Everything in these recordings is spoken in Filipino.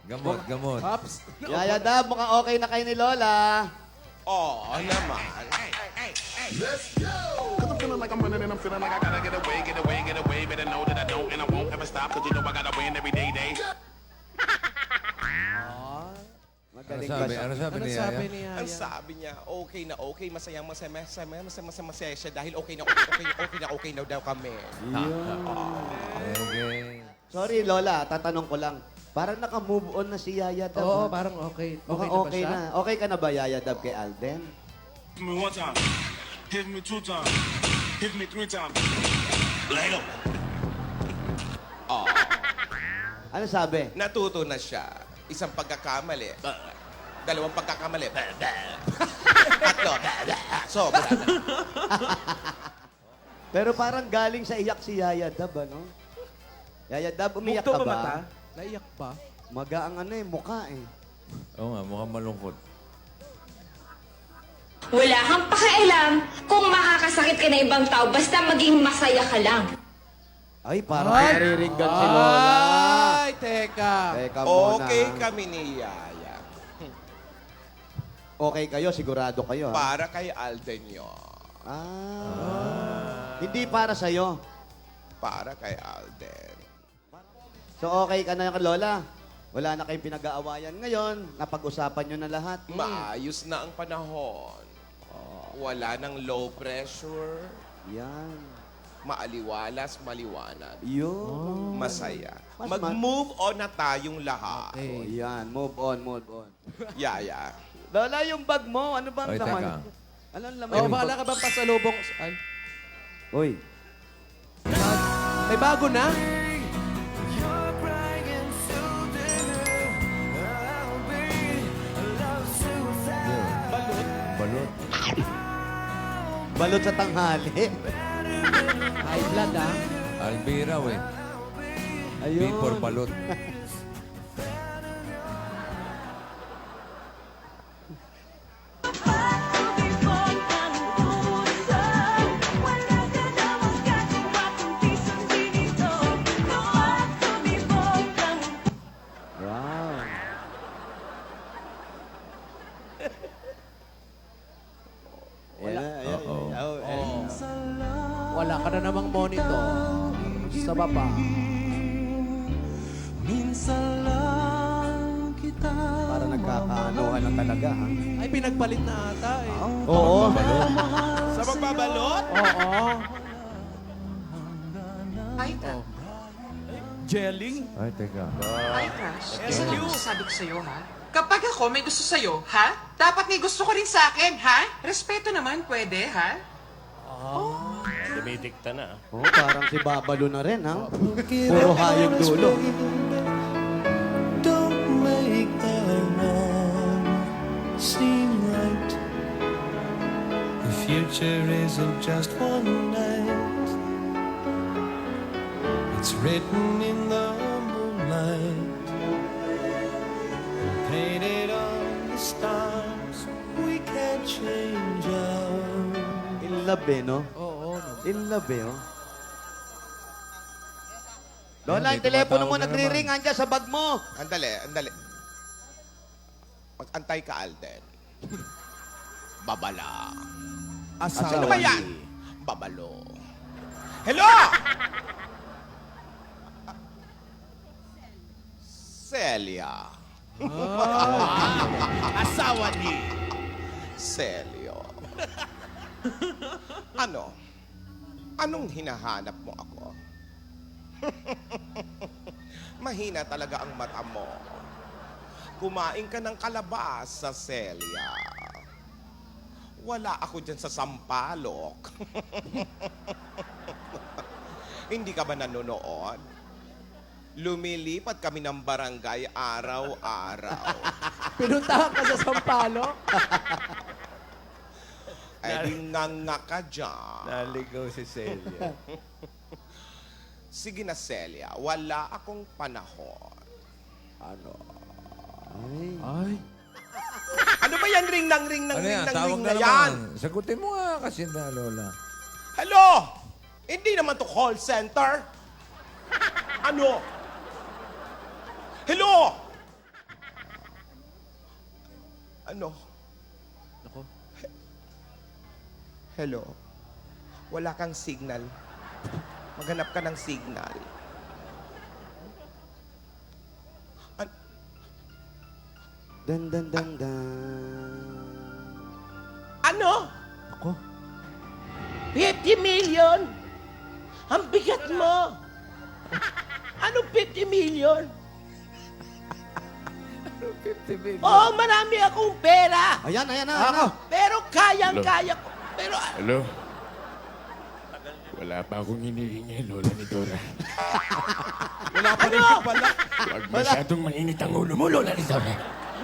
Gamot, gamot. Pops. Yaya Dab, mukhang okay na kayo ni Lola. Oo naman. Cause I'm feeling like I'm running and I'm feeling like I gotta get away. Better know that I don't and I won't ever stop. Cause you know I gotta win every day. Magaling Ano ba sabi? siya? Ano sabi Ano ni sabi Yaya? ni Yaya? Ang sabi niya, okay na okay, masayang masaya siya dahil okay na daw kami. Okay. Sorry, Lola. Tatanong ko lang. Parang naka-move on na si Yaya Dab. Oo, ha? parang okay. Okay Mukhang na ba okay siya? na. Okay ka na ba, Yaya Dab, kay Alden? Hit me one time. Hit me two times. Hit me three times. Later. Ano sabi? Natuto na siya. Isang pagkakamali. Dalawang pagkakamali. Tatlo. Sobra na. Pero parang galing sa iyak si Yaya Dab, ano? Yaya Dab, umiyak ka ba? Naiyak pa? Maga ang ano eh, mukha eh. Oo nga, mukhang malungkot. Wala kang pakialam kung makakasakit ka na ibang tao, basta maging masaya ka lang. Ay, parang pinariringgan si Lola. Ay, teka. Teka muna. Okay kami ni Yaya. Okay kayo, sigurado kayo. Ha? Para kay Alden yun. Hindi para sa'yo. Para kay Alden. So okay ka na, Lola. Wala na kayong pinag-aawayan ngayon. Napag-usapan nyo na lahat. Maayos na ang panahon. Wala nang low pressure. Yan. Maaliwalas, maliwanag. Yun. Masaya. Mas Mag-move on na tayong lahat. Oh, yan. Move on, move on. Yaya. Lola, yung bag mo, ano bang Oy, laman? teka. Anong laman? Oh, bahala ka bang pasalubong? Ay, Uy. may bago na? Balot. Balot sa tanghali. High blood, ah. Albiraw eh. B Ayun. for balot. Wow. Wala. Oo. Wala ka na namang monitor. Sa baba. Para nagkakaanohan na talaga, ha? Ay, pinagpalit na ata eh. Oo. Sa magbabalot? Oo. Ay, ta. Ay, teka. Ay, Crush. Isa lang ang sasabi ko sa'yo, ha? Kapag ako may gusto sa'yo, ha? Dapat may gusto ko rin sa akin, ha? Respeto naman, pwede, ha? Dumidikta na. Oh, parang si Babalo na rin, ha? Puro hayong dulo. Don't make the wrong seem right. The future isn't just one night. It's written in the moonlight, painted on the stars. We can't change our In love, eh, no? Oo, no. In love, eh, oh. Lola, Hindi, yung telepono mo tumatawag na nagri-ring, naman. andyan sa bag mo. Andali, andali. Mag-antay ka, Alden. Babala. Asawa Ano ba yan? Babalo. Hello! Celia. Asawa ni Celio. Ano? Anong hinahanap mo ako? Mahina talaga ang mata mo. Kumain ka ng kalabas sa Celia. Wala ako dyan sa Sampalok. Hindi ka ba nanonood? Lumilipat kami ng barangay araw-araw. Pinuntahan ka sa Sampalo? Ay, di nga ka dyan. Naligaw si Celia. Sige na, Celia. Wala akong panahon. Ano? Ay. Ano ba yan? Ring ng ring ng Ano ring yan? ng Tawag ring na na yan? naman. Sagutin mo nga kasi na, Lola. Hello? Hindi naman to call center. Ano? Hello? Ano? Ako. Hello? Wala kang signal. Maghanap ka ng signal. Dan, dan, dan, dan. Ano? Ako. 50 million? Ang bigat mo! Anong 50 million? 50 million. Oo, marami akong pera. Ayan, ayan na. Pero kayang-kaya ko. Pero Hello? Wala pa akong hinihingi, Lola ni Dora. Wala pa rin pala. Huwag masyadong mainit ang ulo mo, Lola ni Dora.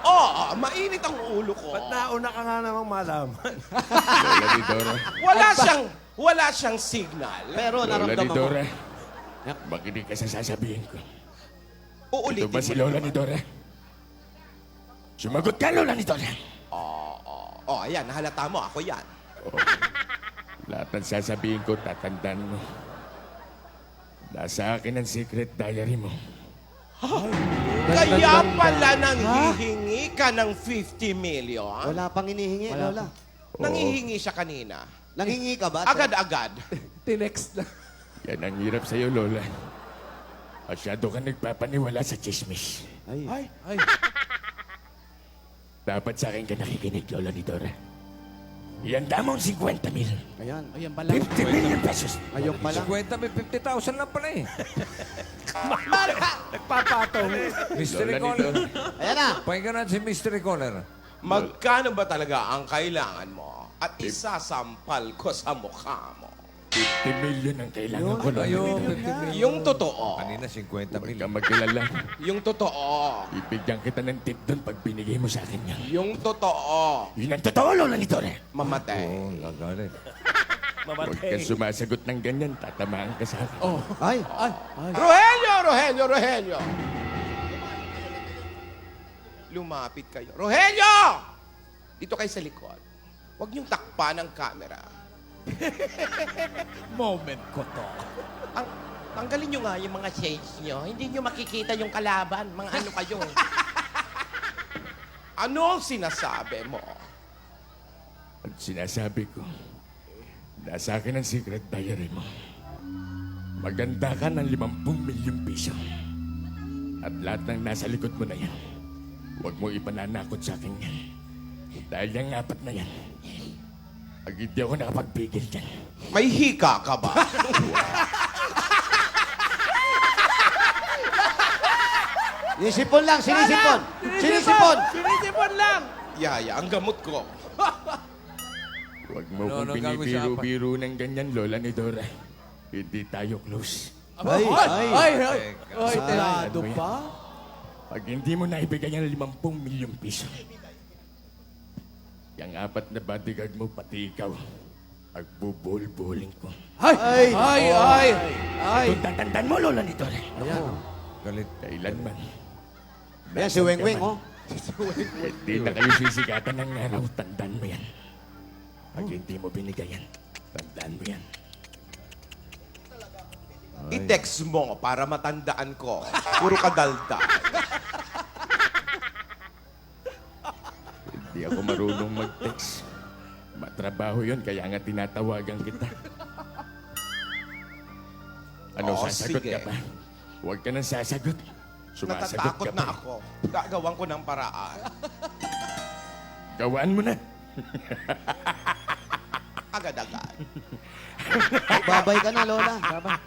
Oo, mainit ang ulo ko. Nauna ka nga namang malaman. Lola ni Dora. Wala siyang signal. Pero Lola ni naramdaman mo. Dora. Makinig ka sa sasabihin ko. Uulitin Ito ba si mo. Lola ni Dora? Sumagot ka, Lola ni Dora. Oh, ayan, nahalata mo. Ako yan. Lahat ng sasabihin ko, tatandaan mo. Nasa akin ang secret diary mo. Kaya pala nanghihingi ka ng 50 million? Wala pang inihingi, Lola. Nanghihingi siya kanina. Nangingi ka ba? Agad-agad. Tinext na. Yan ang hirap sa'yo, Lola. Masyado ka nagpapaniwala sa chismis. Ay. Dapat sa akin ka nakikinig, Lola ni Dora. Yan damong 50 mil. Ayan. Ayan pala. 50 million pesos. Ayun pala. 50 may 50,000 lang pala eh. Nagpapatong. Mystery Lola ni caller. Dora. Ayan na. Pakinggan natin si mystery caller. Magkano ba talaga ang kailangan mo? At isasampal ko sa mukha mo. 50 million ang kailangan ko, Lola ni Ayun, Dora. 50 million. Yung totoo. Kanina 50 Huwag million. kang magkilala. Yung totoo. Ibigyan kita ng tip doon pag binigay mo sa akin yan. Yung totoo. Yun ang totoo, Lola ni Dora. Mamatay. Oo, lagalit. Huwag kang sumasagot ng ganyan, tatamaan ka sa akin. Ay. Rogelio! Lumapit kayo. Rogelio! Dito kayo sa likod. Huwag niyong takpan ang camera. Moment ko to. tanggalin nyo nga yung mga shades nyo. Hindi nyo makikita yung kalaban. Mga ano kayo. Ano ang sinasabi mo? Ang sinasabi ko, nasa akin ang secret diary mo. Maganda ka ng 50 milyong piso. At lahat ng nasa likod mo na yan, huwag mo ipananakot sa akin yan. Dahil yung 4 na yan, pag hindi ako nakapagpigil dyan, May hika ka ba? Sinisipon lang, sinisipon. Sinisipon. Sinisipon lang! Yaya, ang gamot ko. huwag mo Ano, kong anong gagawin sa binibiro-biro ng ganyan, Lola ni Dora. Hindi tayo close. Ay. Ay, telado Ano yan? pa. Pag hindi mo naibigay ang 50 milyong piso, yung 4 na bodyguard mo, pati ikaw, pagbubul-buling ko. Ay! Kung tatandaan mo, Lola ni Dora, Galit. kailanman, Ayan, si Weng Weng, oh. hindi na kayo sisikatan ng araw, tandaan mo yan. Pag hindi mo binigayan, tandaan mo yan. I-text mo para matandaan ko. Puro kadaldal. Hindi ako marunong mag-text. Matrabaho yun, kaya nga tinatawagan kita. Ano, Oo, sasagot sige. ka pa? Huwag ka nang sasagot. Sumasagot Natatakot ka na pa. ako. Gagawan ko ng paraan. Gawaan mo na. Agad-agad. Babay ka na, Lola. Babay.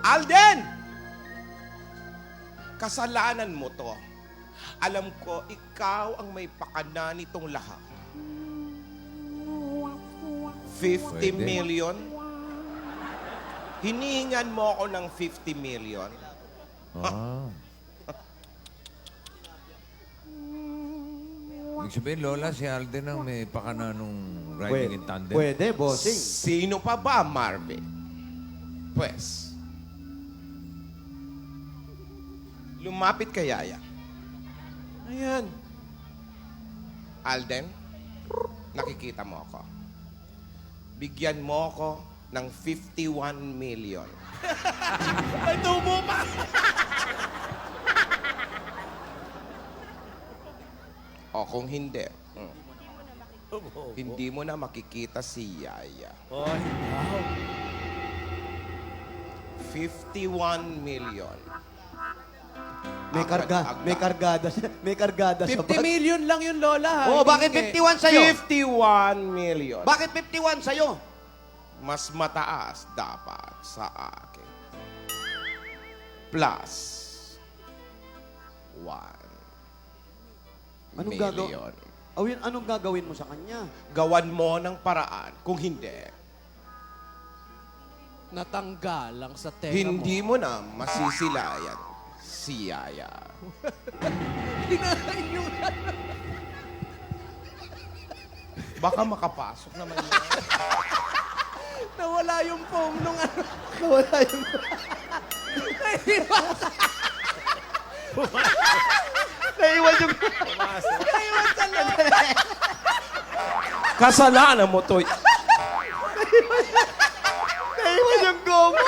Alden! Kasalanan mo to. Alam ko, ikaw ang may pakana nitong lahat. 50 Pwede. million? Hinihingan mo ako ng 50 million? Ah. Ibig sabihin, Lola, si Alden ang may pakana nung riding in tandem. Pwede, bossing. Sino pa ba, Marvin? Pues, lumapit kay Yaya. Ayan. Alden, nakikita mo ako. Bigyan mo ako ng 51 million. May tubo pa! O kung hindi, hindi mo na makikita si Yaya. 51 million. May kargada sa 50 million lang yun, Lola. ha? Oo, bakit Hinihingi. 51 sa'yo? 51 million. Bakit 51 sa'yo? Mas mataas dapat sa akin. Plus 1 Anong million. Anong gagawin mo sa kanya? Gawan mo ng paraan. Kung hindi, Natanggal lang sa tenga hindi mo. mo na masisilayan si Yaya. Baka makapasok naman yan. Nawala yung foam nung ano. Nawala yung... Naiwan yung... Kasalanan mo to. Naiwan yung goma!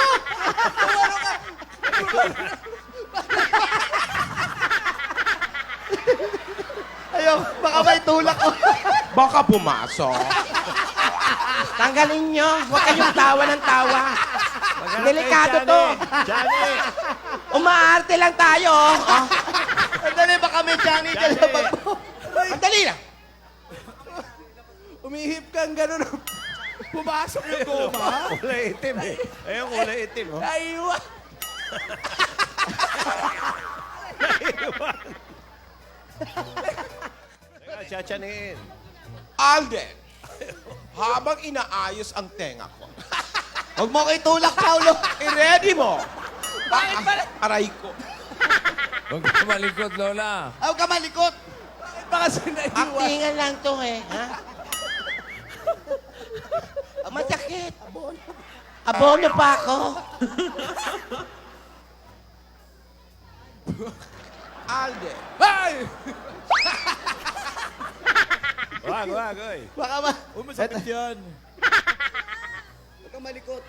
Ayaw, baka may tulak ko. Baka pumasok. Tanggalin nyo. Huwag kayong tawa ng tawa. Delikado to. Umaarte lang tayo. Oh. Sandali, baka may Johnny dyan sa bag mo. Sandali lang. Umihip kang gano'n. Pumasok yung goma. Kulay itim eh. Ayun, kulay itim. Oh. Aywa. Teka, tsatsaniin. Alden, habang inaayos ang tenga ko, Huwag mo ko itulak, Paulo. i-ready mo. Bakit pala? Aray ko. Huwag ka malikot, Lola. Huwag ka malikot. Baka sinaiwan. Aktingan lang to eh. Ha? Masakit. Abono pa ako. Alden, Ay! Wag, oy. Baka ma... Masakit yan. Huwag ka malikot.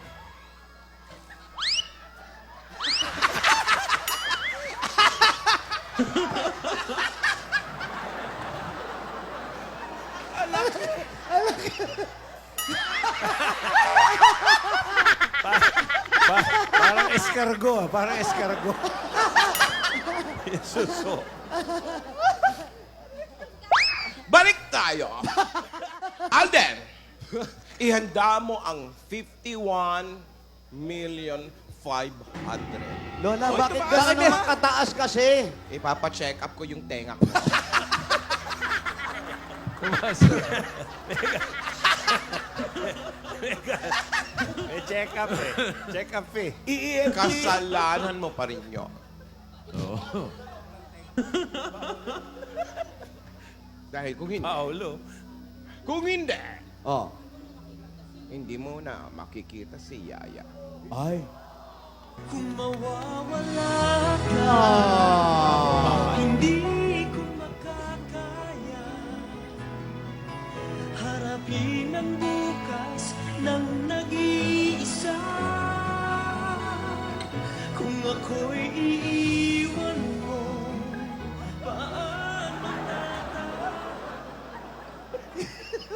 Parang escargo, parang escargo. Suso. balik tayo. Alden, ihanda mo ang 51,500,000. Lola, Oy, bakit tumaas gano'n na. naman kataas kasi? Ipapa-check up ko yung tenga ko. May check up eh. Check up eh. Kasalanan mo pa rin yun. Dahil kung hindi, Oh. hindi mo na makikita si Yaya. Ay. Kung mawawala ka, hindi ko makakaya harapin ang bukas ng nag-iisa. Kung ako'y iiwan mo, paano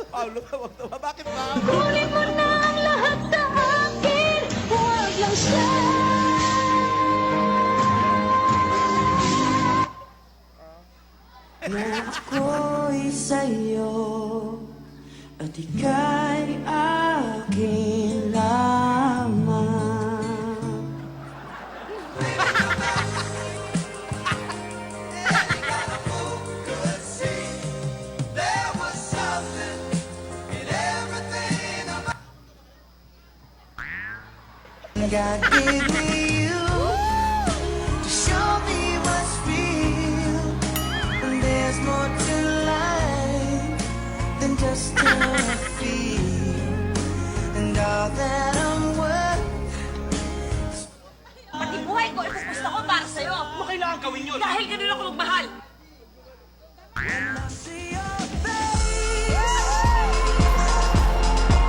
Paulo, wag na. Bakit ba? Kunin mo na ang lahat sa akin, huwag lang siya. ako'y sa'yo at ika'y akin lamang. God gave me you to show me what's real. And there's more to life than just a feel. And all that I'm worth. Pati buhay ko, ipupusta ko para sa'yo. Ano kailangan gawin yun? Dahil ganun ako magmahal. When I see your face,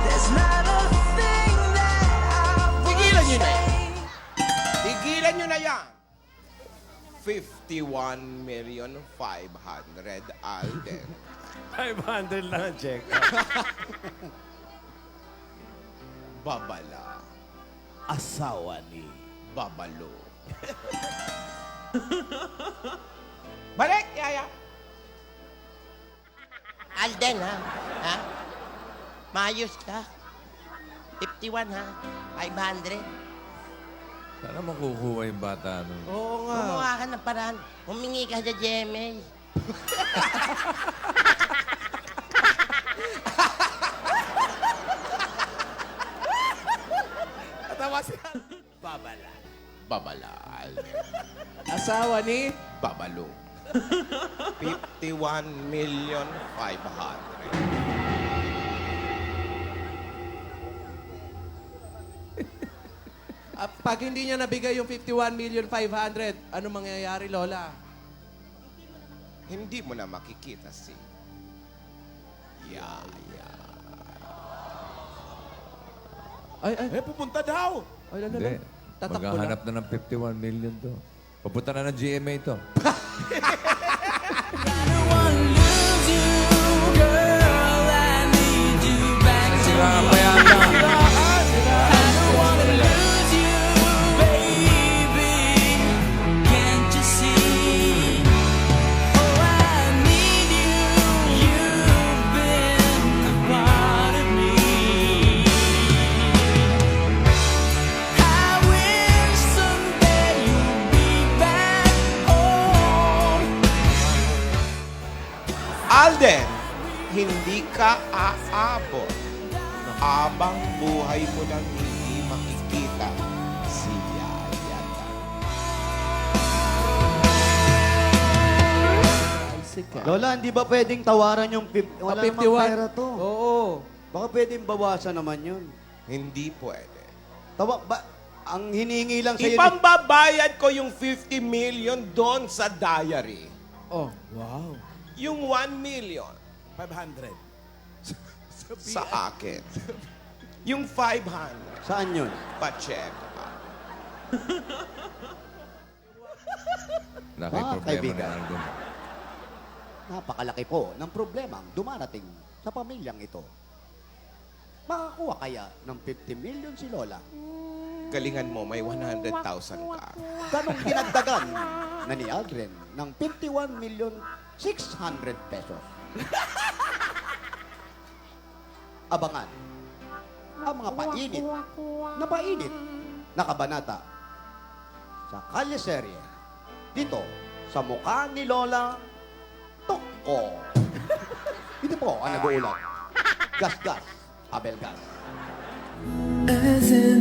there's not a thing that 51,500,000 Alden. 500 lang ang check. Babala. Asawa ni... Babalo. Balik, Yaya! Alden, ha? Ha? Maayos ka. 51, ha? 500. Sana makukuha yung bata nun. Oo nga. Gumawa ka ng paraan. Humingi ka sa GMA. Babala. Babala, Alden. Asawa ni... Babalo. 51,500,000. Pag hindi niya nabigay yung 51,500,000, ano mangyayari, Lola? Hindi mo na makikita si Yaya. Ay, pupunta daw! ay, Hindi. Tatakbo Maghahanap na ng 51 million to. Papunta na ng GMA to. Sira pa yata. Alden, hindi ka aabot habang buhay mo nang hindi makikita si Yaya. Lola, hindi ba pwedeng tawaran yung wala namang 51? pera to? Oo. Baka pwedeng bawasan naman yun. Hindi pwede. Ang hiningi lang sa'yo... Ipambabayad ko yung 50 million doon sa diary. Oh, wow. Yung 1 million 500. sa akin. Yung 500, Saan yun? pa-check up. Laki Ah, problema kaibigan. na Alden. Napakalaki po ng problemang dumarating sa pamilyang ito. Makakuha kaya ng 50 million si Lola? Galingan mo, may 100,000 ka. Ganong dinagdagan na ni Aldrin ng 51,600,000 pesos. Abangan ang mga painit na kabanata sa Kalyeserye dito sa mukha ni Lola Toko. Ito po ang nag-uulat. Gas-gas, Abel Gas. As in